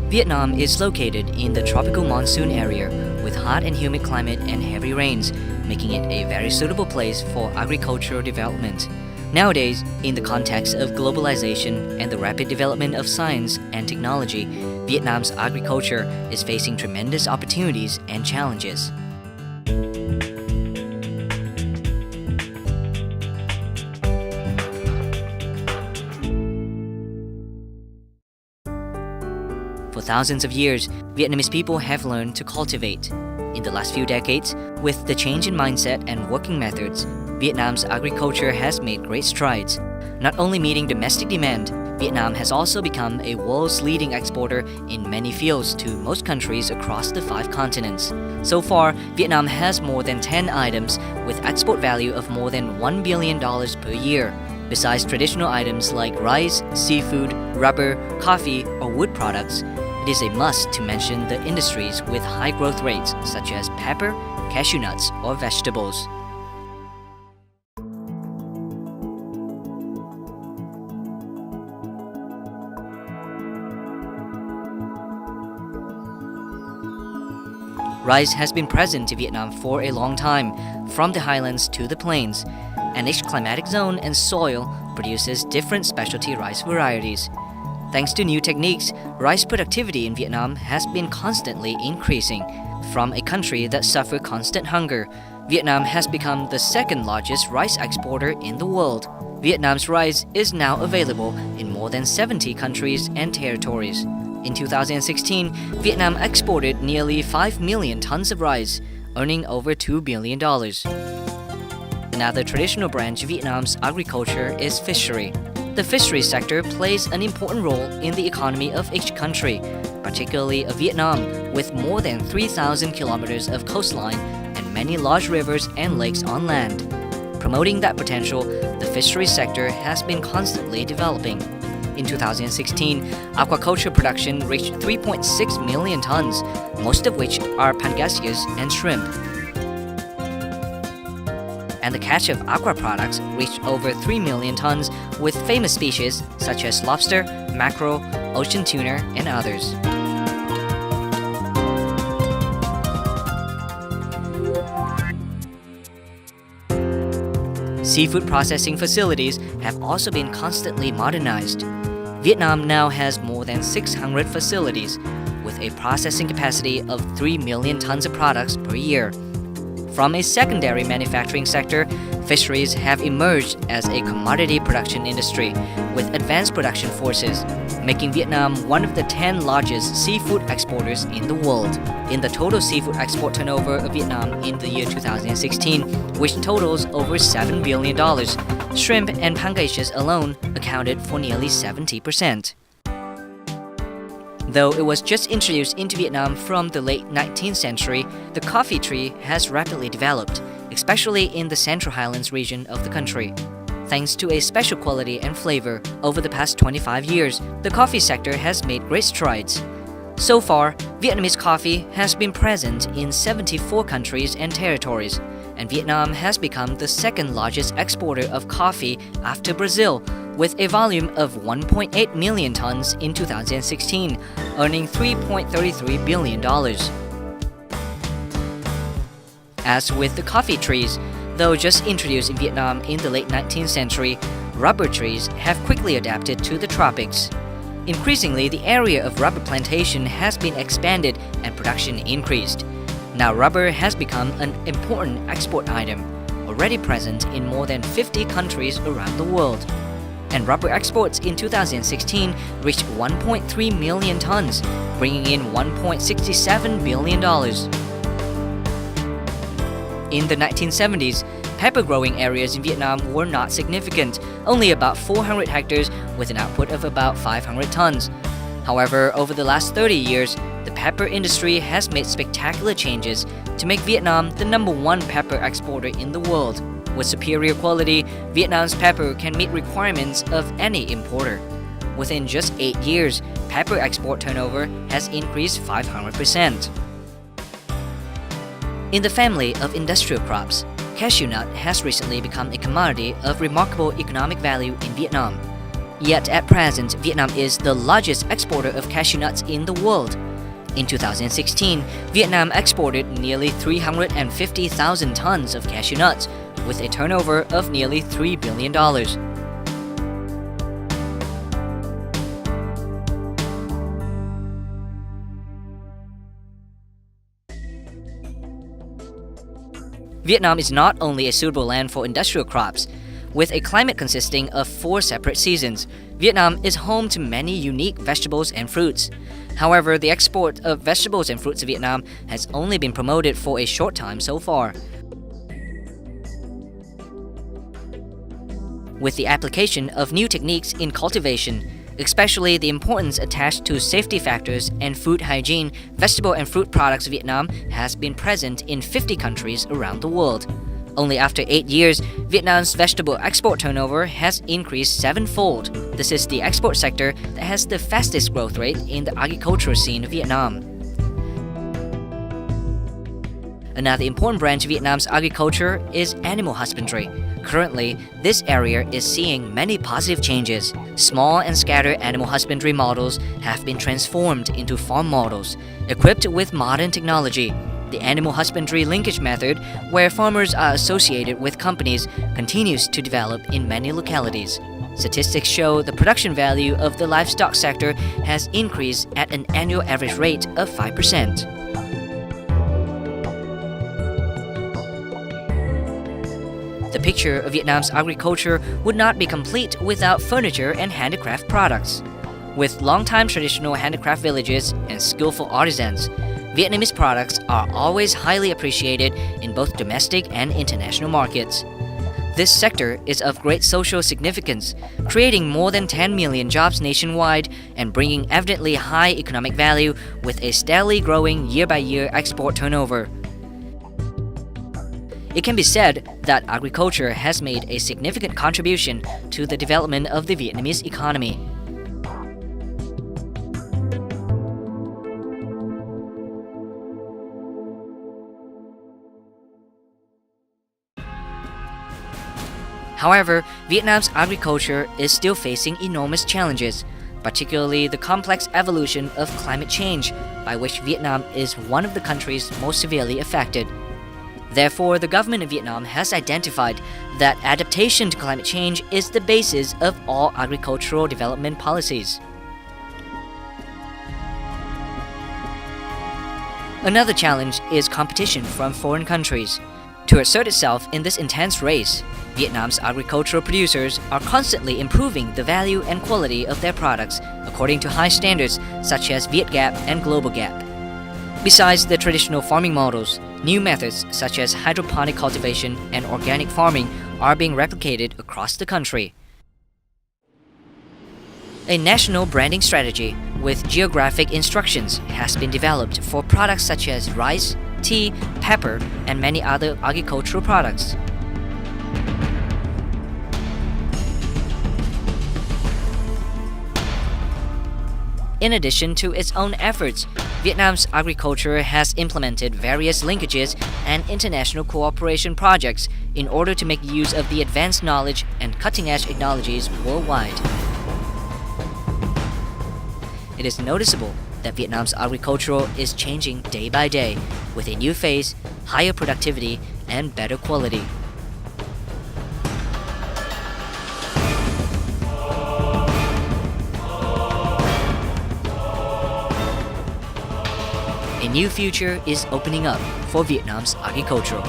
Vietnam is located in the tropical monsoon area with hot and humid climate and heavy rains, making it a very suitable place for agricultural development. Nowadays, in the context of globalization and the rapid development of science and technology, Vietnam's agriculture is facing tremendous opportunities and challenges. For thousands of years, Vietnamese people have learned to cultivate. In the last few decades, with the change in mindset and working methods, Vietnam's agriculture has made great strides. Not only meeting domestic demand, Vietnam has also become a world's leading exporter in many fields to most countries across the 5 continents. So far, Vietnam has more than 10 items with export value of more than $1 billion per year. Besides traditional items like rice, seafood, rubber, coffee, or wood products, it is a must to mention the industries with high growth rates such as pepper, cashew nuts, or vegetables. Rice has been present in Vietnam for a long time, from the highlands to the plains, and each climatic zone and soil produces different specialty rice varieties. Thanks to new techniques, rice productivity in Vietnam has been constantly increasing. From a country that suffered constant hunger, Vietnam has become the second largest rice exporter in the world. Vietnam's rice is now available in more than 70 countries and territories. In 2016, Vietnam exported nearly 5 million tons of rice, earning over $2 billion. Another traditional branch of Vietnam's agriculture is fishery. The fisheries sector plays an important role in the economy of each country, particularly of Vietnam, with more than 3,000 kilometers of coastline and many large rivers and lakes on land. Promoting that potential, the fisheries sector has been constantly developing. In 2016, aquaculture production reached 3.6 million tons, most of which are pangasius and shrimp. And the catch of aqua products reached over 3 million tons with famous species such as lobster, mackerel, ocean tuna, and others. Seafood processing facilities have also been constantly modernized. Vietnam now has more than 600 facilities, with a processing capacity of 3 million tons of products per year. From a secondary manufacturing sector, fisheries have emerged as a commodity production industry with advanced production forces, making Vietnam one of the 10 largest seafood exporters in the world. In the total seafood export turnover of Vietnam in the year 2016, which totals over $7 billion, shrimp and pangasius alone accounted for nearly 70%. Though it was just introduced into Vietnam from the late 19th century, the coffee tree has rapidly developed, especially in the Central Highlands region of the country. Thanks to a special quality and flavor, over the past 25 years, the coffee sector has made great strides. So far, Vietnamese coffee has been present in 74 countries and territories, and Vietnam has become the second largest exporter of coffee after Brazil, with a volume of 1.8 million tons in 2016, earning $3.33 billion. As with the coffee trees, though just introduced in Vietnam in the late 19th century, rubber trees have quickly adapted to the tropics. Increasingly, the area of rubber plantation has been expanded and production increased. Now rubber has become an important export item, already present in more than 50 countries around the world. And rubber exports in 2016 reached 1.3 million tons, bringing in $1.67 billion. In the 1970s, pepper growing areas in Vietnam were not significant, only about 400 hectares with an output of about 500 tons. However, over the last 30 years, the pepper industry has made spectacular changes to make Vietnam the #1 pepper exporter in the world. With superior quality, Vietnam's pepper can meet requirements of any importer. Within just 8 years, pepper export turnover has increased 500%. In the family of industrial crops, cashew nut has recently become a commodity of remarkable economic value in Vietnam. Yet at present, Vietnam is the largest exporter of cashew nuts in the world. In 2016, Vietnam exported nearly 350,000 tons of cashew nuts, with a turnover of nearly $3 billion. Vietnam is not only a suitable land for industrial crops. With a climate consisting of 4 separate seasons, Vietnam is home to many unique vegetables and fruits. However, the export of vegetables and fruits to Vietnam has only been promoted for a short time so far. With the application of new techniques in cultivation, especially the importance attached to safety factors and food hygiene, vegetable and fruit products of Vietnam has been present in 50 countries around the world. Only after 8 years, Vietnam's vegetable export turnover has increased 7-fold. This is the export sector that has the fastest growth rate in the agricultural scene of Vietnam. Another important branch of Vietnam's agriculture is animal husbandry. Currently, this area is seeing many positive changes. Small and scattered animal husbandry models have been transformed into farm models, equipped with modern technology. The animal husbandry linkage method, where farmers are associated with companies, continues to develop in many localities. Statistics show the production value of the livestock sector has increased at an annual average rate of 5%. The picture of Vietnam's agriculture would not be complete without furniture and handicraft products. With long-time traditional handicraft villages and skillful artisans, Vietnamese products are always highly appreciated in both domestic and international markets. This sector is of great social significance, creating more than 10 million jobs nationwide and bringing evidently high economic value with a steadily growing year-by-year export turnover. It can be said that agriculture has made a significant contribution to the development of the Vietnamese economy. However, Vietnam's agriculture is still facing enormous challenges, particularly the complex evolution of climate change, by which Vietnam is one of the countries most severely affected. Therefore, the government of Vietnam has identified that adaptation to climate change is the basis of all agricultural development policies. Another challenge is competition from foreign countries. To assert itself in this intense race, Vietnam's agricultural producers are constantly improving the value and quality of their products according to high standards such as VietGAP and Global Gap. Besides the traditional farming models, new methods such as hydroponic cultivation and organic farming are being replicated across the country. A national branding strategy with geographic instructions has been developed for products such as rice, tea, pepper, and many other agricultural products. In addition to its own efforts, Vietnam's agriculture has implemented various linkages and international cooperation projects in order to make use of the advanced knowledge and cutting-edge technologies worldwide. It is noticeable that Vietnam's agriculture is changing day by day with a new phase, higher productivity, and better quality. A new future is opening up for Vietnam's agriculture.